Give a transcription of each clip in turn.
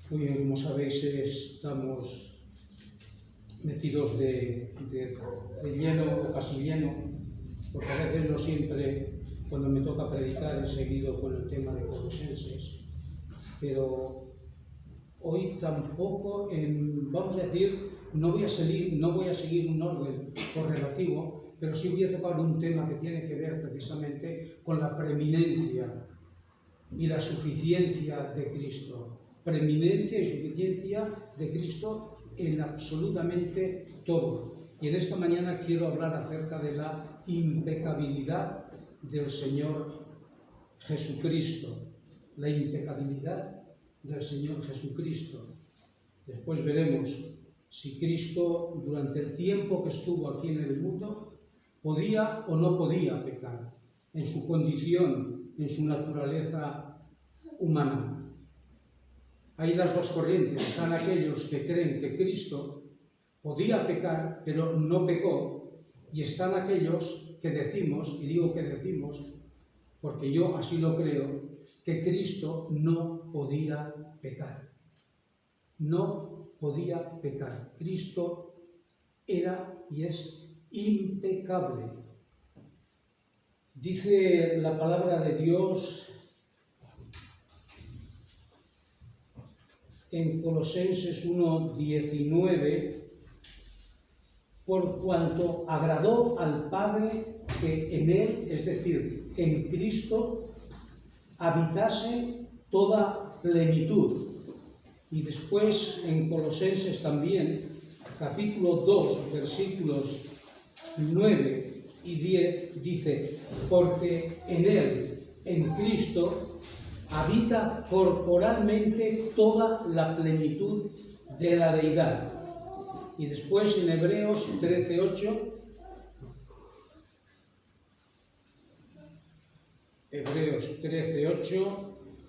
Muy bien, como sabéis, estamos metidos de lleno o casi lleno, porque a veces no siempre, cuando me toca predicar, he seguido con el tema de Colosenses, pero hoy tampoco, vamos a decir, no voy a seguir un orden correlativo, pero sí voy a tocar un tema que tiene que ver precisamente con la preeminencia y la suficiencia de Cristo. Preeminencia y suficiencia de Cristo en absolutamente todo. Y en esta mañana quiero hablar acerca de la impecabilidad del Señor Jesucristo. La impecabilidad del Señor Jesucristo. Después veremos si Cristo, durante el tiempo que estuvo aquí en el mundo, podía o no podía pecar en su condición, en su naturaleza humana. Hay las dos corrientes. Están aquellos que creen que Cristo podía pecar, pero no pecó, y están aquellos que decimos, y digo que decimos, porque yo así lo creo, que Cristo no podía pecar. No podía pecar. Cristo era y es impecable. Dice la palabra de Dios en Colosenses 1:19, por cuanto agradó al Padre que en Él, es decir, en Cristo, habitase toda plenitud. Y después en Colosenses también, capítulo 2, versículos 9 y 10, dice, porque en Él, en Cristo, habita corporalmente toda la plenitud de la deidad. Y después en Hebreos 13:8,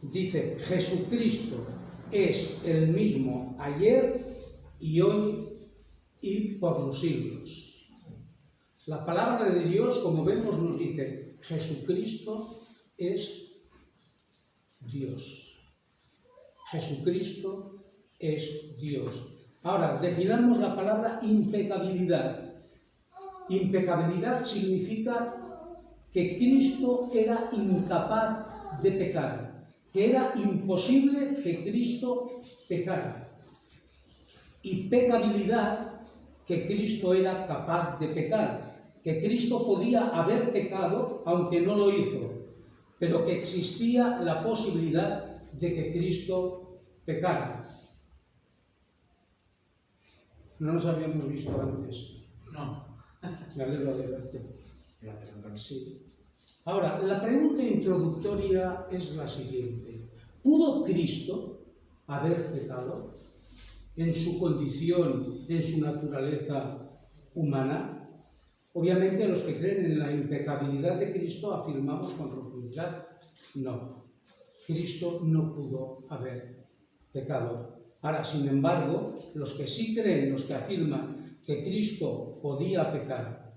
dice, Jesucristo es el mismo ayer y hoy y por los siglos. La palabra de Dios, como vemos, nos dice, Jesucristo es Dios. Jesucristo es Dios. Ahora, definamos la palabra impecabilidad. Impecabilidad significa que Cristo era incapaz de pecar, que era imposible que Cristo pecara. Y pecabilidad, que Cristo era capaz de pecar, que Cristo podía haber pecado aunque no lo hizo, pero que existía la posibilidad de que Cristo pecara. No nos habíamos visto antes. No. Me alegro de verte. Sí. Ahora, la pregunta introductoria es la siguiente. ¿Pudo Cristo haber pecado en su condición, en su naturaleza humana? Obviamente los que creen en la impecabilidad de Cristo afirmamos con rotundidad, no. Cristo no pudo haber pecado. Ahora, sin embargo, los que sí creen, los que afirman que Cristo podía pecar,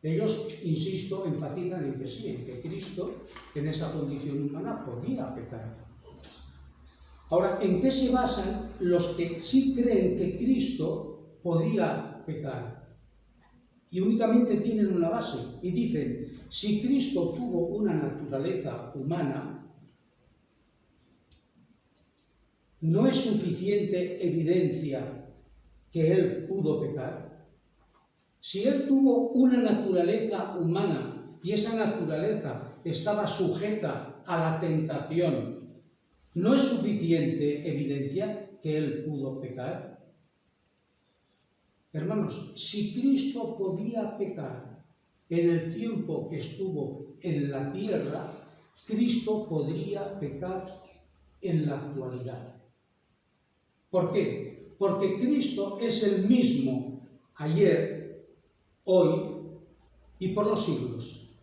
ellos, insisto, enfatizan en que sí, en que Cristo, en esa condición humana, podía pecar. Ahora, ¿en qué se basan los que sí creen que Cristo podía pecar? Y únicamente tienen una base, y dicen, si Cristo tuvo una naturaleza humana, ¿no es suficiente evidencia que Él pudo pecar? Si Él tuvo una naturaleza humana y esa naturaleza estaba sujeta a la tentación, ¿no es suficiente evidencia que Él pudo pecar? Hermanos, si Cristo podía pecar en el tiempo que estuvo en la tierra, Cristo podría pecar en la actualidad. ¿Por qué? Porque Cristo es el mismo ayer, hoy y por los siglos.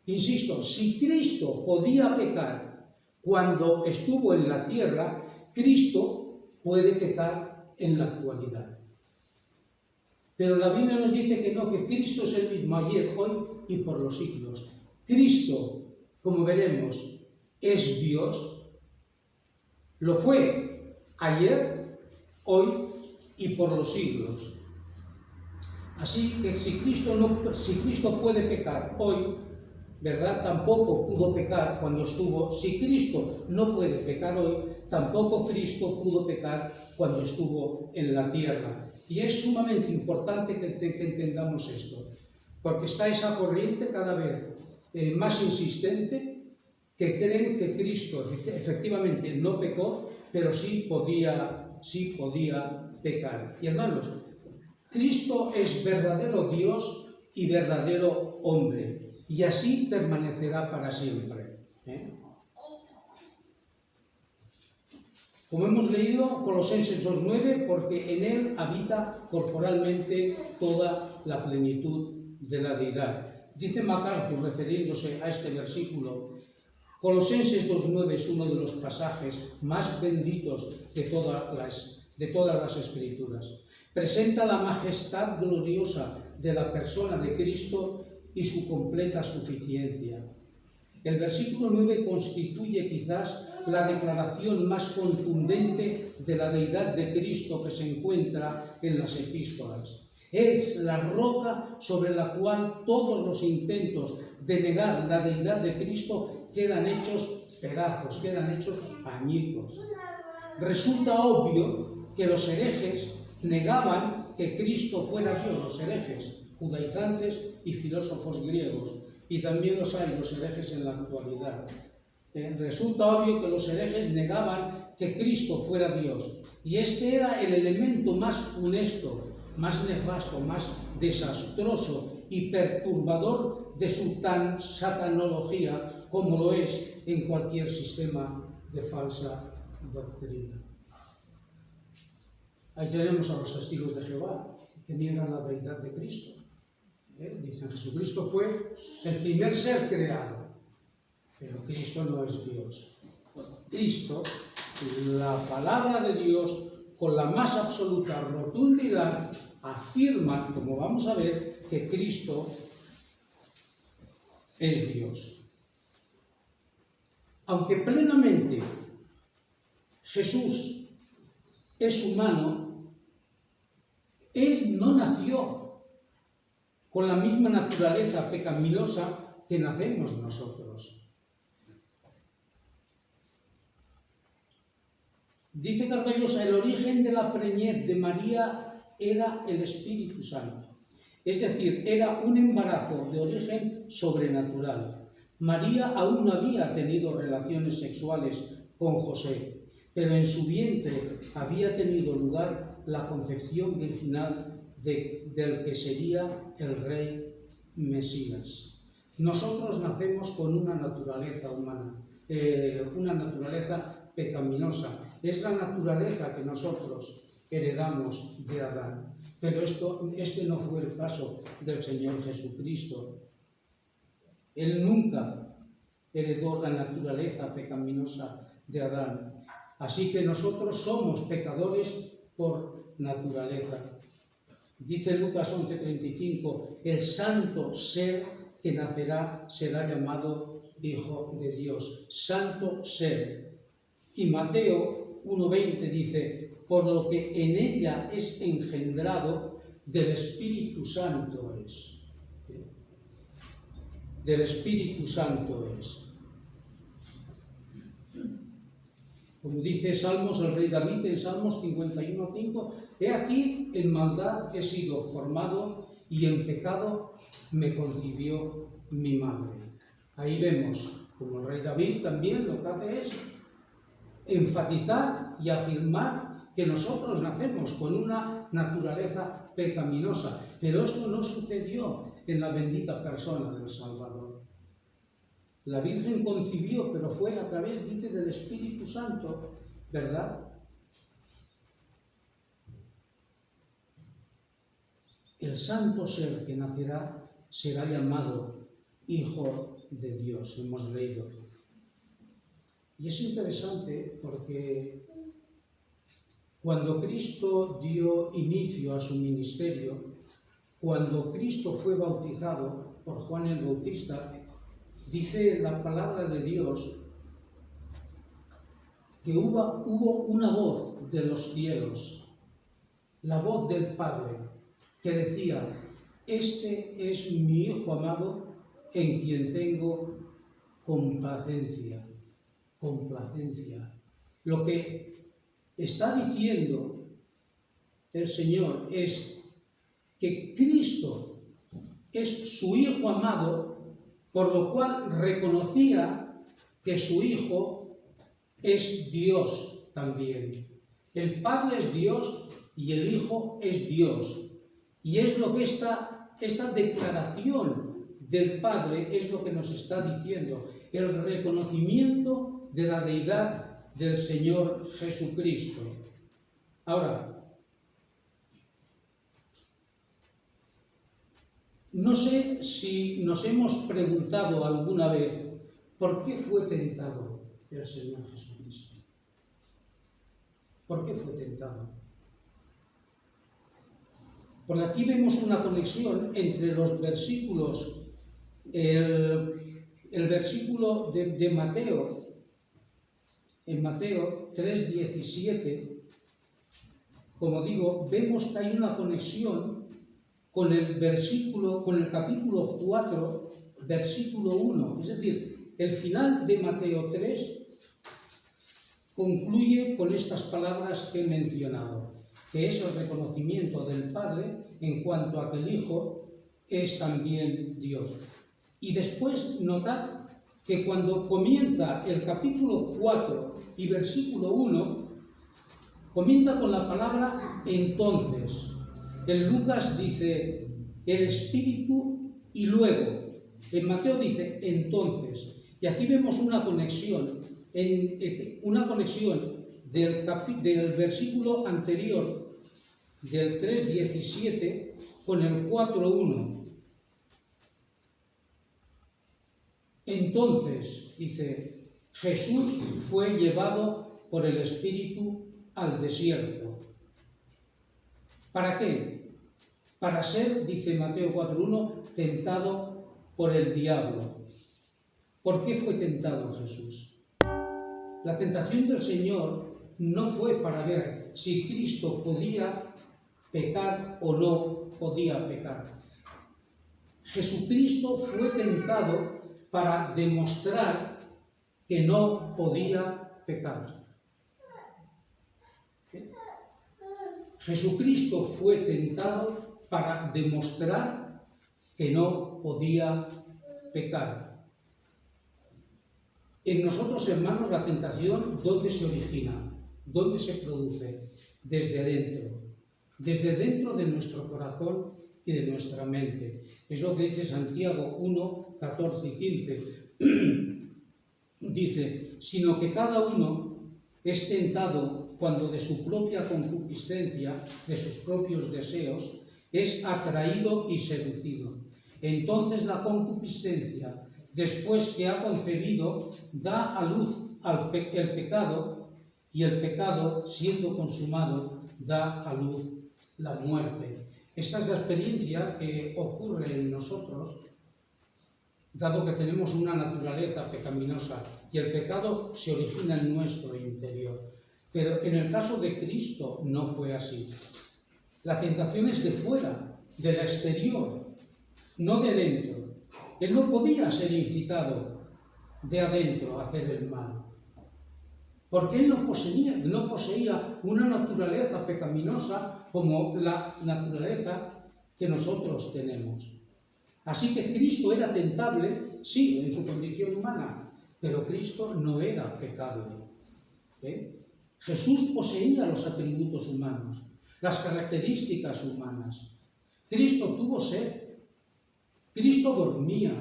Insisto, si Cristo podía pecar cuando estuvo en la tierra, Cristo puede pecar en la actualidad. Pero la Biblia nos dice que no, que Cristo es el mismo ayer, hoy y por los siglos. Cristo, como veremos, es Dios, Lo fue ayer, hoy y por los siglos. Así que si Cristo puede pecar hoy, ¿verdad? Tampoco pudo pecar cuando estuvo. Si Cristo no puede pecar hoy, tampoco Cristo pudo pecar cuando estuvo en la tierra. Y es sumamente importante que entendamos esto, porque está esa corriente cada vez más insistente que creen que Cristo efectivamente no pecó, pero sí podía pecar. Y hermanos, Cristo es verdadero Dios y verdadero hombre, y así permanecerá para siempre. Como hemos leído, Colosenses 2:9, porque en él habita corporalmente toda la plenitud de la deidad. Dice MacArthur, refiriéndose a este versículo, Colosenses 2:9 es uno de los pasajes más benditos de todas las Escrituras. Presenta la majestad gloriosa de la persona de Cristo y su completa suficiencia. El versículo 9 constituye quizás la declaración más contundente de la deidad de Cristo que se encuentra en las epístolas. Es la roca sobre la cual todos los intentos de negar la deidad de Cristo quedan hechos pedazos, quedan hechos añicos. Resulta obvio que los herejes negaban que Cristo fuera Dios, los herejes, judaizantes y filósofos griegos, y también los hay, los herejes en la actualidad. Resulta obvio que los herejes negaban que Cristo fuera Dios, y este era el elemento más funesto, más nefasto, más desastroso y perturbador de su satanología, como lo es en cualquier sistema de falsa doctrina. Ahí tenemos a los testigos de Jehová, que niegan la deidad de Cristo. Dicen, Jesucristo fue el primer ser creado, pero Cristo no es Dios. Cristo, la palabra de Dios, con la más absoluta rotundidad, afirma, como vamos a ver, que Cristo es Dios. Aunque plenamente Jesús es humano, Él no nació con la misma naturaleza pecaminosa que nacemos nosotros. Dice Carballosa, el origen de la preñez de María era el Espíritu Santo. Es decir, era un embarazo de origen sobrenatural. María aún no había tenido relaciones sexuales con José, pero en su vientre había tenido lugar la concepción virginal del que sería el Rey Mesías. Nosotros nacemos con una naturaleza humana, una naturaleza pecaminosa. Es la naturaleza que nosotros heredamos de Adán. Pero este no fue el caso del Señor Jesucristo. Él nunca heredó la naturaleza pecaminosa de Adán. Así que nosotros somos pecadores por naturaleza. Dice Lucas 11:35, el santo ser que nacerá será llamado Hijo de Dios. Santo ser. Y Mateo 1:20 dice, por lo que en ella es engendrado, del Espíritu Santo es. Del Espíritu Santo es. Como dice Salmos, el rey David en Salmos 51:5, he aquí en maldad he sido formado y en pecado me concibió mi madre. Ahí vemos como el rey David también lo que hace es enfatizar y afirmar que nosotros nacemos con una naturaleza pecaminosa, pero esto no sucedió en la bendita persona del Salvador. La Virgen concibió, pero fue a través, dice, del Espíritu Santo, ¿verdad? El santo ser que nacerá será llamado Hijo de Dios, hemos leído. Y es interesante porque cuando Cristo dio inicio a su ministerio, cuando Cristo fue bautizado por Juan el Bautista, dice la palabra de Dios que hubo una voz de los cielos, la voz del Padre, que decía: este es mi Hijo amado, en quien tengo complacencia. Complacencia. Lo que está diciendo el Señor es que Cristo es su Hijo amado, por lo cual reconocía que su Hijo es Dios también. El Padre es Dios y el Hijo es Dios. Y es lo que esta declaración del Padre es lo que nos está diciendo, el reconocimiento de la deidad del Señor Jesucristo. Ahora, no sé si nos hemos preguntado alguna vez por qué fue tentado el Señor Jesucristo. ¿Por qué fue tentado? Porque aquí vemos una conexión entre los versículos, el versículo de Mateo, en Mateo 3:17, como digo, vemos que hay una conexión con el capítulo 4, versículo 1. Es decir, el final de Mateo 3 concluye con estas palabras que he mencionado, que es el reconocimiento del Padre en cuanto a que el Hijo es también Dios. Y después notad que cuando comienza el capítulo 4 y versículo 1, comienza con la palabra entonces. En Lucas dice el Espíritu y luego. En Mateo dice entonces. Y aquí vemos una conexión del versículo anterior, del 3:17, con el 4:1. Entonces, dice, Jesús fue llevado por el Espíritu al desierto. ¿Para qué? Para ser, dice Mateo 4:1, tentado por el diablo. ¿Por qué fue tentado Jesús? La tentación del Señor no fue para ver si Cristo podía pecar o no podía pecar. Jesucristo fue tentado para demostrar que no podía pecar. Jesucristo fue tentado para demostrar que no podía pecar. En nosotros, hermanos, la tentación, ¿dónde se origina? ¿Dónde se produce? Desde dentro de nuestro corazón y de nuestra mente. Es lo que dice Santiago 1, 14 y 15. Dice, sino que cada uno es tentado cuando de su propia concupiscencia, de sus propios deseos, es atraído y seducido. Entonces la concupiscencia, después que ha concebido, da a luz el pecado, y el pecado, siendo consumado, da a luz la muerte. Esta es la experiencia que ocurre en nosotros, dado que tenemos una naturaleza pecaminosa y el pecado se origina en nuestro interior. Pero en el caso de Cristo no fue así. La tentación es de fuera, del exterior, no de dentro. Él no podía ser incitado de adentro a hacer el mal, porque él no poseía una naturaleza pecaminosa como la naturaleza que nosotros tenemos. Así que Cristo era tentable, sí, en su condición humana, pero Cristo no era pecado. Jesús poseía los atributos humanos, las características humanas. Cristo tuvo sed, Cristo dormía,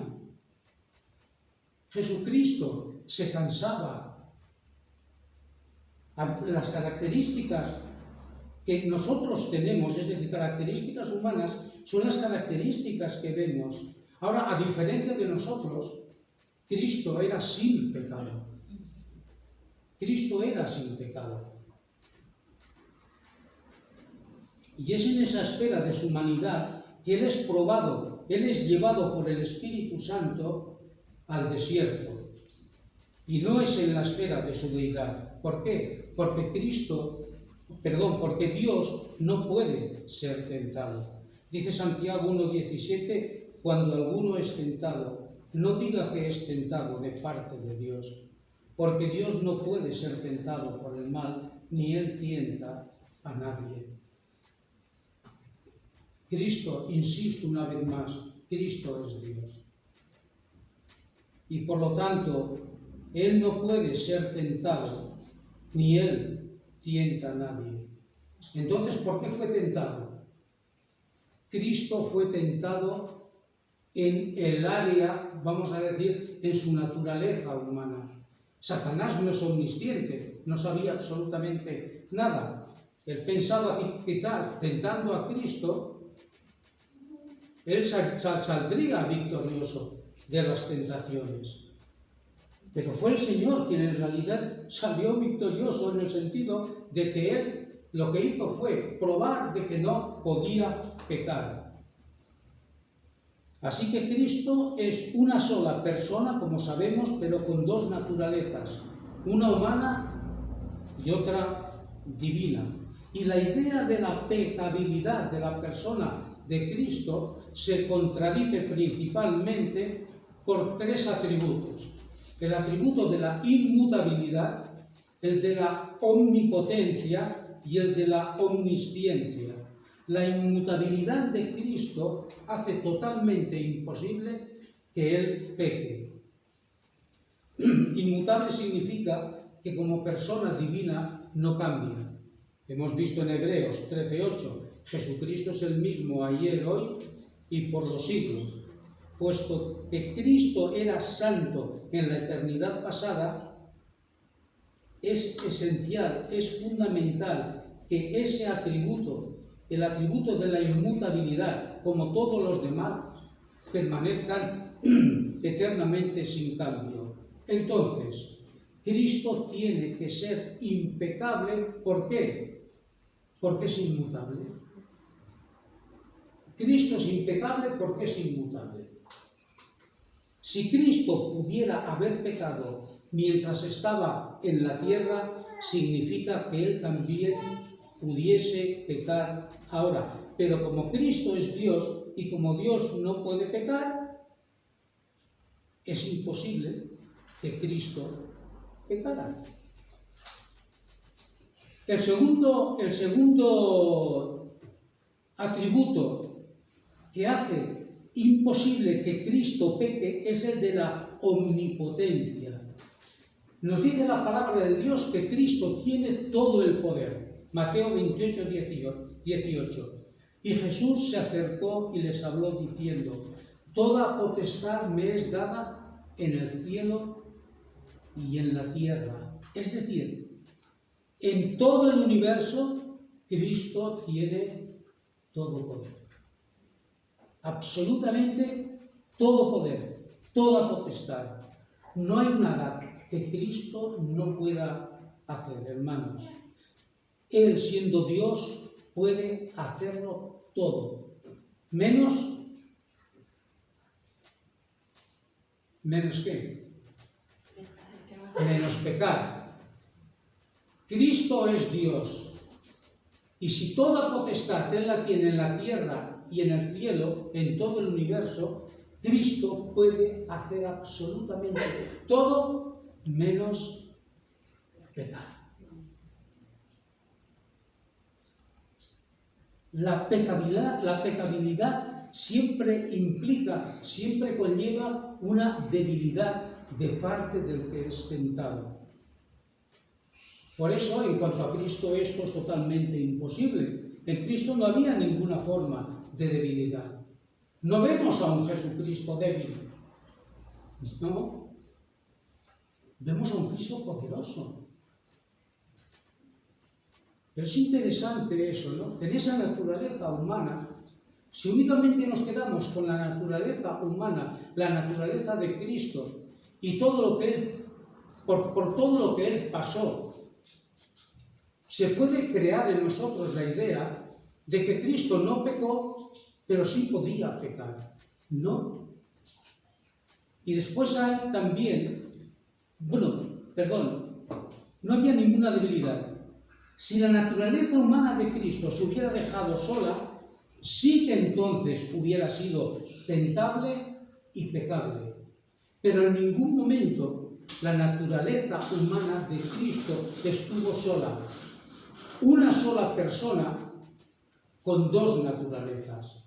Jesucristo se cansaba. Las características que nosotros tenemos, es decir, características humanas, son las características que vemos. Ahora, a diferencia de nosotros, Cristo era sin pecado. Cristo era sin pecado. Y es en esa esfera de su humanidad que Él es probado, Él es llevado por el Espíritu Santo al desierto. y no es en la esfera de su deidad. ¿Por qué? Porque Dios no puede ser tentado. Dice Santiago 1:17, cuando alguno es tentado, no diga que es tentado de parte de Dios, porque Dios no puede ser tentado por el mal, ni Él tienta a nadie. Cristo, insisto una vez más, Cristo es Dios. Y por lo tanto, Él no puede ser tentado, ni Él tienta a nadie. Entonces, ¿por qué fue tentado? Cristo fue tentado en el área, vamos a decir, en su naturaleza humana. Satanás no es omnisciente, no sabía absolutamente nada. Él pensaba que tentando a Cristo, él saldría victorioso de las tentaciones. Pero fue el Señor quien en realidad salió victorioso en el sentido de que Él lo que hizo fue probar de que no podía pecar. Así que Cristo es una sola persona, como sabemos, pero con dos naturalezas, una humana y otra divina. Y la idea de la pecabilidad de la persona de Cristo se contradice principalmente por tres atributos. El atributo de la inmutabilidad, el de la omnipotencia y el de la omnisciencia. La inmutabilidad de Cristo hace totalmente imposible que Él peque. Inmutable significa que como persona divina no cambia. Hemos visto en Hebreos 13:8, Jesucristo es el mismo ayer, hoy y por los siglos. Puesto que Cristo era santo en la eternidad pasada, es esencial, es fundamental que ese atributo, el atributo de la inmutabilidad, como todos los demás, permanezcan eternamente sin cambio. Entonces, Cristo tiene que ser impecable. ¿Por qué? Porque es inmutable. Cristo es impecable porque es inmutable. Si Cristo pudiera haber pecado mientras estaba en la tierra, significa que Él también pudiese pecar ahora. Pero como Cristo es Dios y como Dios no puede pecar, es imposible que Cristo pecara. El segundo atributo que hace imposible que Cristo peque es el de la omnipotencia. Nos dice la palabra de Dios que Cristo tiene todo el poder. Mateo 28:18. Y Jesús se acercó y les habló diciendo: toda potestad me es dada en el cielo y en la tierra. Es decir, en todo el universo, Cristo tiene todo poder. Absolutamente todo poder, toda potestad. No hay nada que Cristo no pueda hacer, hermanos. Él, siendo Dios, puede hacerlo todo, menos ¿qué? Menos pecar. Cristo es Dios, y si toda potestad Él la tiene en la tierra y en el cielo, en todo el universo, Cristo puede hacer absolutamente todo menos pecar. La pecabilidad siempre implica, siempre conlleva una debilidad de parte del que es tentado. Por eso, en cuanto a Cristo, esto es totalmente imposible. En Cristo no había ninguna forma de debilidad. No vemos a un Jesucristo débil. No. Vemos a un Cristo poderoso. Pero es interesante eso, ¿no? En esa naturaleza humana, si únicamente nos quedamos con la naturaleza humana, la naturaleza de Cristo, y todo lo que Él, por todo lo que Él pasó, se puede crear en nosotros la idea de que Cristo no pecó, pero sí podía pecar. No. Y después hay también no había ninguna debilidad. Si la naturaleza humana de Cristo se hubiera dejado sola, sí que entonces hubiera sido tentable y pecable. Pero en ningún momento la naturaleza humana de Cristo estuvo sola. Una sola persona con dos naturalezas,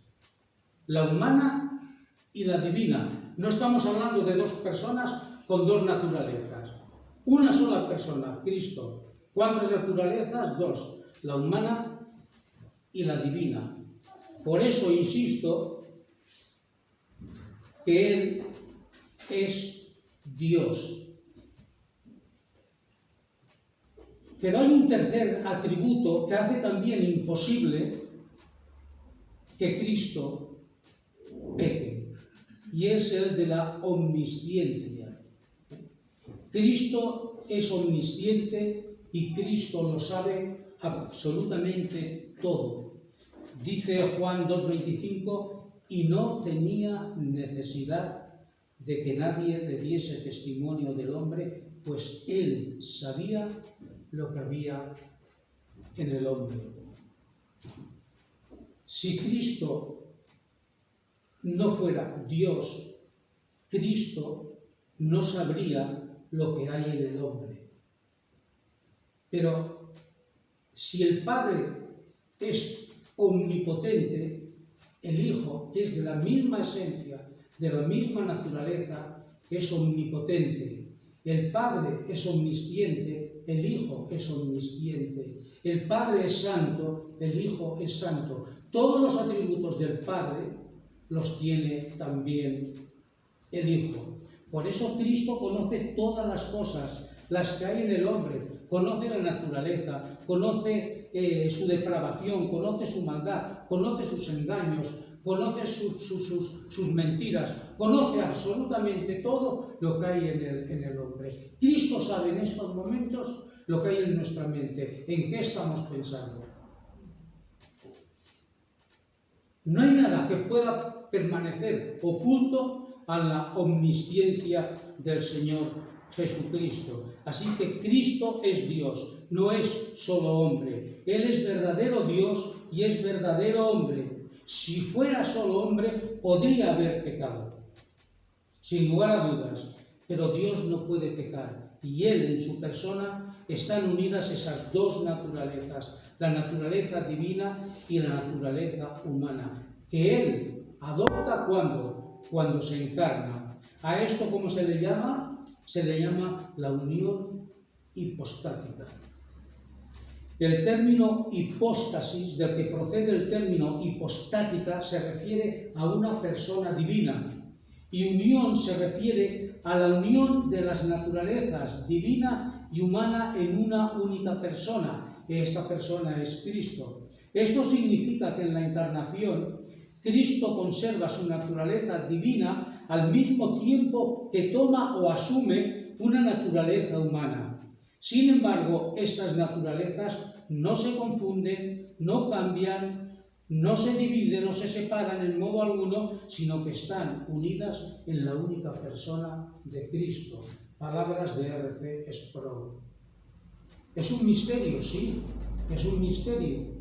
la humana y la divina. No estamos hablando de dos personas con dos naturalezas. Una sola persona, Cristo. ¿Cuántas naturalezas? Dos, la humana y la divina. Por eso insisto que Él es Dios. Pero hay un tercer atributo que hace también imposible que Cristo peque, y es el de la omnisciencia. Cristo es omnisciente y Cristo lo sabe absolutamente todo. Dice Juan 2:25, y no tenía necesidad de que nadie le diese testimonio del hombre, pues él sabía lo que había en el hombre. Si Cristo no fuera Dios, Cristo no sabría lo que hay en el hombre. Pero si el Padre es omnipotente, el Hijo, que es de la misma esencia, de la misma naturaleza, es omnipotente. El Padre es omnisciente, el Hijo es omnisciente. El Padre es santo, el Hijo es santo. Todos los atributos del Padre los tiene también el Hijo. Por eso Cristo conoce todas las cosas, las que hay en el hombre, conoce la naturaleza, conoce su depravación, conoce su maldad, conoce sus engaños, conoce sus mentiras, conoce absolutamente todo lo que hay en el hombre. Cristo sabe en estos momentos lo que hay en nuestra mente, en qué estamos pensando. No hay nada que pueda permanecer oculto a la omnisciencia del Señor Jesucristo. Así que Cristo es Dios, no es solo hombre. Él es verdadero Dios y es verdadero hombre. Si fuera solo hombre, podría haber pecado, sin lugar a dudas. Pero Dios no puede pecar. Y Él, en su persona, están unidas esas dos naturalezas, la naturaleza divina y la naturaleza humana, que Él adopta cuando se encarna. A esto, ¿cómo se le llama? Se le llama la unión hipostática. El término hipóstasis, del que procede el término hipostática, se refiere a una persona divina, y unión se refiere a la unión de las naturalezas divina y humana en una única persona. Esta persona es Cristo. Esto significa que en la encarnación Cristo conserva su naturaleza divina al mismo tiempo que toma o asume una naturaleza humana. Sin embargo, estas naturalezas no se confunden, no cambian, no se dividen, no se separan en modo alguno, sino que están unidas en la única persona de Cristo. Palabras de R.C. Sproul. Es un misterio, sí, es un misterio.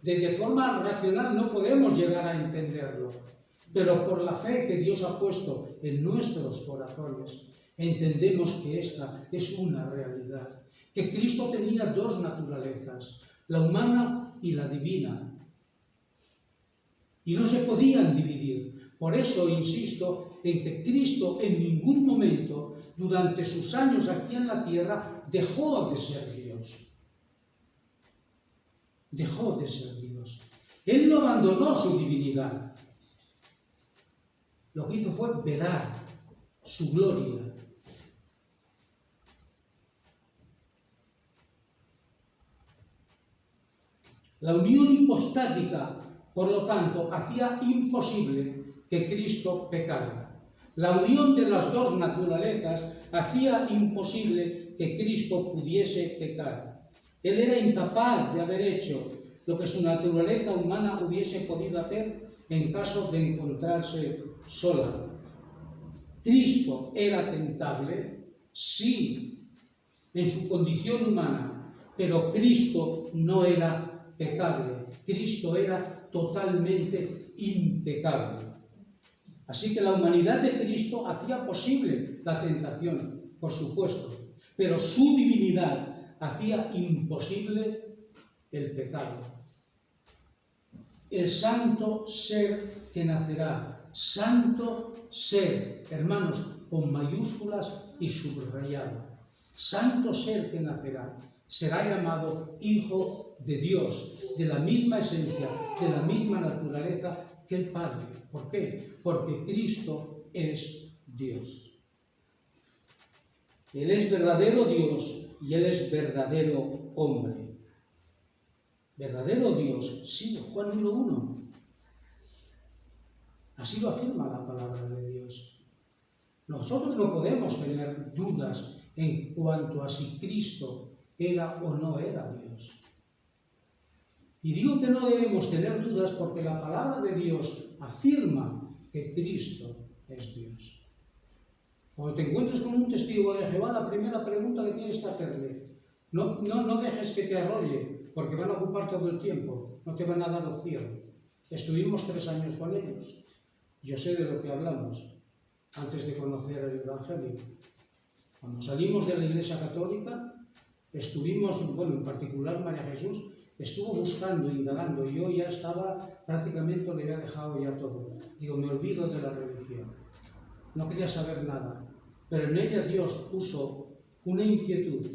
De forma racional no podemos llegar a entenderlo, pero por la fe que Dios ha puesto en nuestros corazones, entendemos que esta es una realidad, que Cristo tenía dos naturalezas, la humana y la divina, y no se podían dividir. Por eso insisto en que Cristo en ningún momento, durante sus años aquí en la tierra, dejó de ser Dios. Dejó de ser Dios. Él no abandonó su divinidad. Lo que hizo fue velar su gloria. La unión hipostática, por lo tanto, hacía imposible que Cristo pecara. La unión de las dos naturalezas hacía imposible que Cristo pudiese pecar. Él era incapaz de haber hecho lo que su naturaleza humana hubiese podido hacer en caso de encontrarse sola. Cristo era tentable, sí, en su condición humana, pero Cristo no era pecable. Cristo era totalmente impecable. Así que la humanidad de Cristo hacía posible la tentación, por supuesto, pero su divinidad hacía imposible el pecado. El santo ser que nacerá, santo ser, hermanos, con mayúsculas y subrayado. Santo ser que nacerá, será llamado Hijo de Dios, de la misma esencia, de la misma naturaleza que el Padre. ¿Por qué? Porque Cristo es Dios. Él es verdadero Dios y Él es verdadero hombre. Verdadero Dios, sí, Juan 1:1. Así lo afirma la palabra de Dios. Nosotros no podemos tener dudas en cuanto a si Cristo era o no era Dios. Y digo que no debemos tener dudas porque la palabra de Dios afirma que Cristo es Dios. Cuando te encuentres con un testigo de Jehová, la primera pregunta que tienes que hacerle, no dejes que te arrolle, porque van a ocupar todo el tiempo, no te van a dar opción. Estuvimos 3 años con ellos. Yo sé de lo que hablamos antes de conocer el Evangelio. Cuando salimos de la Iglesia Católica, estuvimos, en particular María Jesús, estuvo buscando, indagando, y yo ya estaba, prácticamente le había dejado ya todo. Digo, me olvido de la religión. No quería saber nada. Pero en ella Dios puso una inquietud,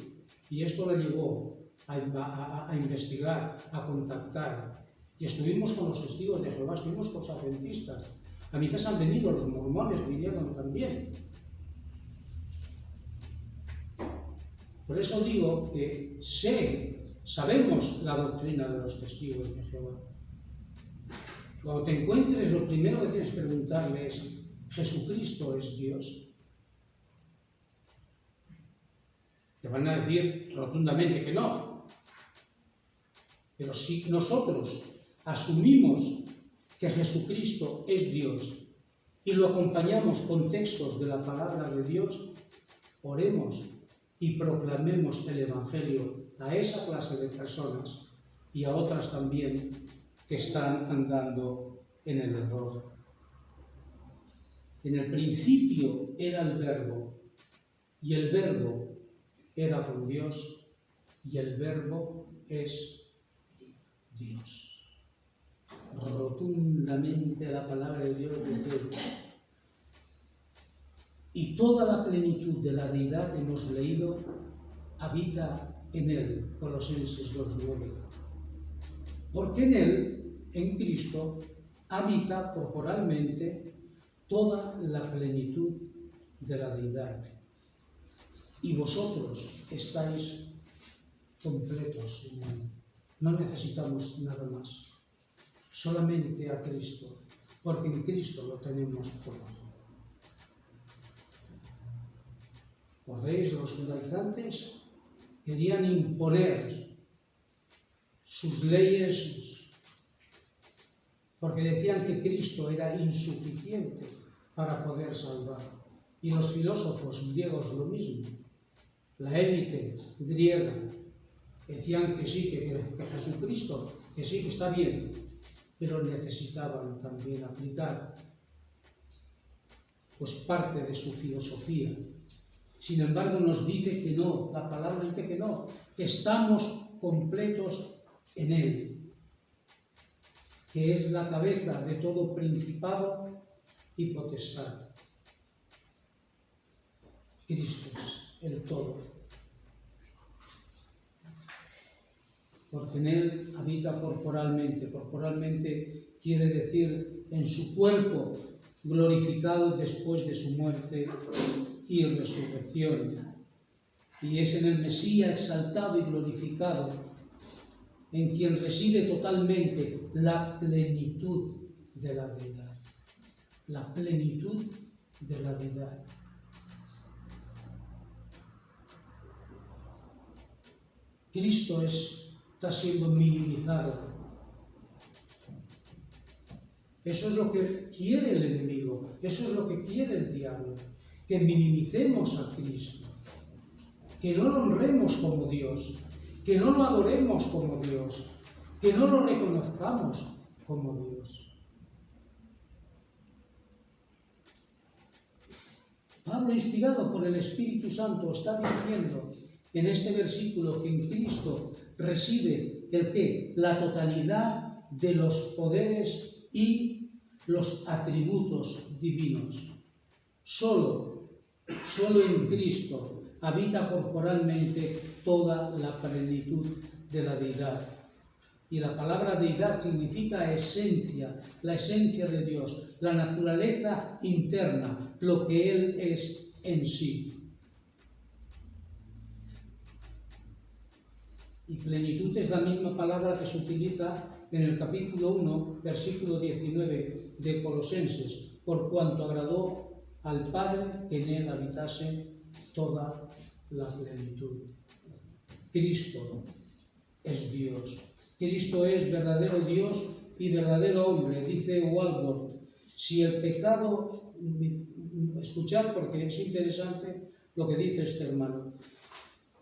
y esto la llevó a investigar, a contactar. Y estuvimos con los testigos de Jehová, estuvimos con los adventistas. A mi casa han venido los mormones, vinieron también. Por eso digo que sabemos la doctrina de los testigos de Jehová. Cuando te encuentres, lo primero que tienes que preguntarle es, ¿Jesucristo es Dios? Te van a decir rotundamente que no. Pero si nosotros asumimos que Jesucristo es Dios y lo acompañamos con textos de la palabra de Dios, oremos y proclamemos el Evangelio a esa clase de personas y a otras también que están andando en el error. En el principio era el Verbo, y el Verbo era con Dios, y el Verbo es Dios. Rotundamente la palabra de Dios dice, y toda la plenitud de la deidad, hemos leído, habita en él, Colosenses 2:9. Porque en él, en Cristo, habita corporalmente toda la plenitud de la deidad. Y vosotros estáis completos en él. No necesitamos nada más. Solamente a Cristo, porque en Cristo lo tenemos todo. ¿Podéis? Los judaizantes querían imponer sus leyes porque decían que Cristo era insuficiente para poder salvar. Y los filósofos griegos lo mismo. La élite griega decían que sí, que Jesucristo, que sí, que está bien, pero necesitaban también aplicar parte de su filosofía. Sin embargo, nos dice que no, la palabra dice que no, que estamos completos en Él, que es la cabeza de todo principado y potestad. Cristo es el todo. Porque en Él habita corporalmente. Corporalmente quiere decir en su cuerpo, glorificado después de su muerte y resurrección. Y es en el Mesías exaltado y glorificado, en quien reside totalmente la plenitud de la deidad. La plenitud de la deidad. Cristo está siendo minimizado. Eso es lo que quiere el enemigo, eso es lo que quiere el diablo. que minimicemos a Cristo, que no lo honremos como Dios, que no lo adoremos como Dios, que no lo reconozcamos como Dios. Pablo, inspirado por el Espíritu Santo, está diciendo en este versículo que en Cristo reside el qué, la totalidad de los poderes y los atributos divinos. Solo en Cristo habita corporalmente toda la plenitud de la deidad. Y la palabra deidad significa esencia, la esencia de Dios, la naturaleza interna, lo que Él es en sí. Y plenitud es la misma palabra que se utiliza en el capítulo 1, versículo 19 de Colosenses, por cuanto agradó al Padre que en Él habitase toda la plenitud. Cristo es Dios. Cristo es verdadero Dios y verdadero hombre, dice Walworth. Si el pecado, escuchad porque es interesante lo que dice este hermano.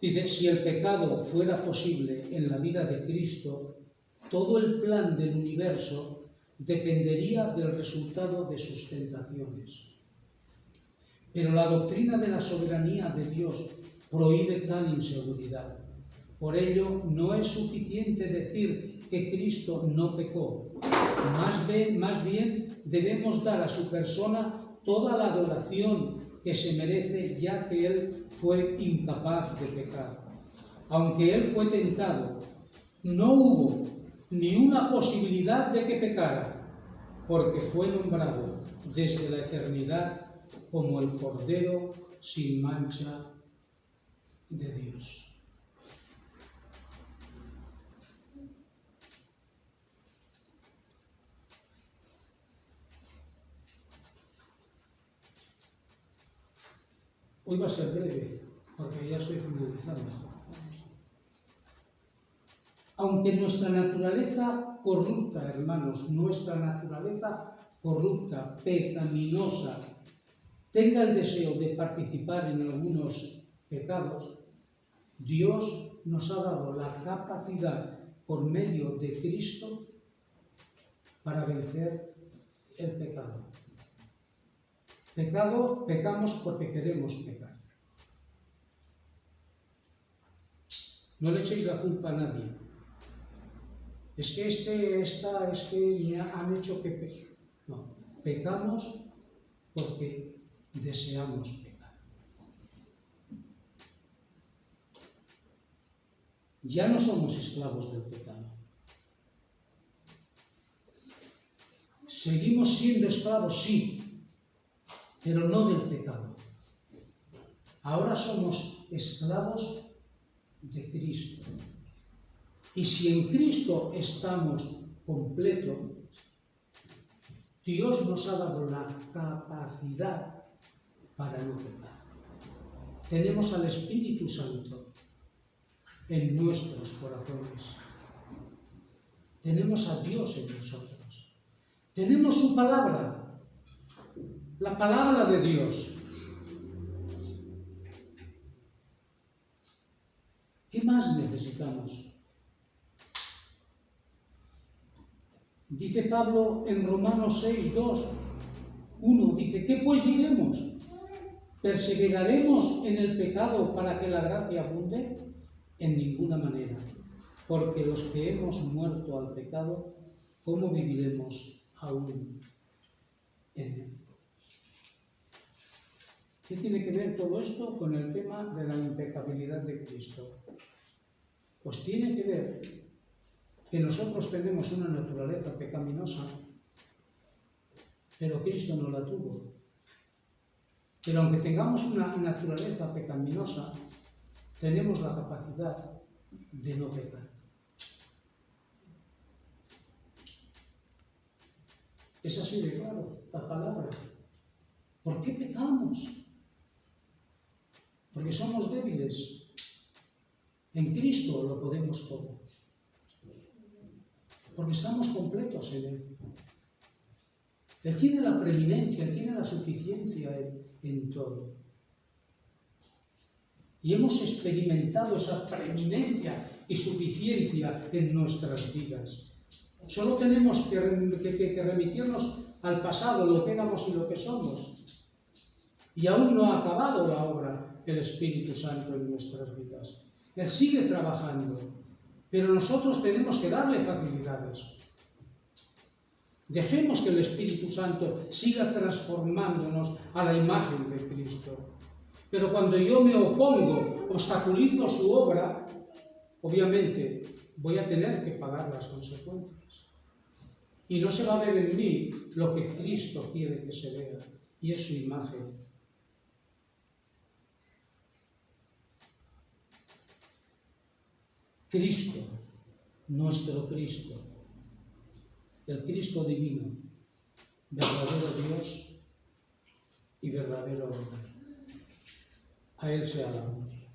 Dice, si el pecado fuera posible en la vida de Cristo, todo el plan del universo dependería del resultado de sus tentaciones. Pero la doctrina de la soberanía de Dios prohíbe tal inseguridad. Por ello, no es suficiente decir que Cristo no pecó. Más bien, debemos dar a su persona toda la adoración que se merece, ya que Él fue incapaz de pecar. Aunque Él fue tentado, no hubo ni una posibilidad de que pecara, porque fue nombrado desde la eternidad como el Cordero sin mancha de Dios. Hoy va a ser breve, porque ya estoy finalizando. Aunque nuestra naturaleza corrupta, hermanos, nuestra naturaleza corrupta, pecaminosa, tenga el deseo de participar en algunos pecados, Dios nos ha dado la capacidad, por medio de Cristo, para vencer el pecado. Pecamos porque queremos pecar. No le echéis la culpa a nadie. Es que es que me han hecho que peque. No, pecamos porque deseamos pecar. Ya no somos esclavos del pecado. Seguimos siendo esclavos, sí, pero no del pecado. Ahora somos esclavos de Cristo. Y si en Cristo estamos completos, Dios nos ha dado la capacidad para no pecar. Tenemos al Espíritu Santo en nuestros corazones. Tenemos a Dios en nosotros. Tenemos su palabra. La palabra de Dios. ¿Qué más necesitamos? Dice Pablo en Romanos 6, 2, 1, dice, ¿qué pues diremos? ¿Perseveraremos en el pecado para que la gracia abunde? En ninguna manera, porque los que hemos muerto al pecado, ¿cómo viviremos aún en él? ¿Qué tiene que ver todo esto con el tema de la impecabilidad de Cristo? Pues tiene que ver que nosotros tenemos una naturaleza pecaminosa, pero Cristo no la tuvo. Pero aunque tengamos una naturaleza pecaminosa, tenemos la capacidad de no pecar. Es así de claro la palabra. ¿Por qué pecamos? Porque somos débiles. En Cristo lo podemos todo. Porque estamos completos en Él. Él tiene la preeminencia, Él tiene la suficiencia, en todo. Y hemos experimentado esa preeminencia y suficiencia en nuestras vidas. Solo tenemos que remitirnos al pasado, lo que éramos y lo que somos. Y aún no ha acabado la obra el Espíritu Santo en nuestras vidas. Él sigue trabajando, pero nosotros tenemos que darle facilidades. Dejemos que el Espíritu Santo siga transformándonos a la imagen de Cristo. Pero cuando yo me opongo, obstaculizo su obra, obviamente voy a tener que pagar las consecuencias. Y no se va a ver en mí lo que Cristo quiere que se vea, y es su imagen. Cristo, nuestro Cristo, el Cristo divino, verdadero Dios y verdadero hombre. A Él sea la gloria.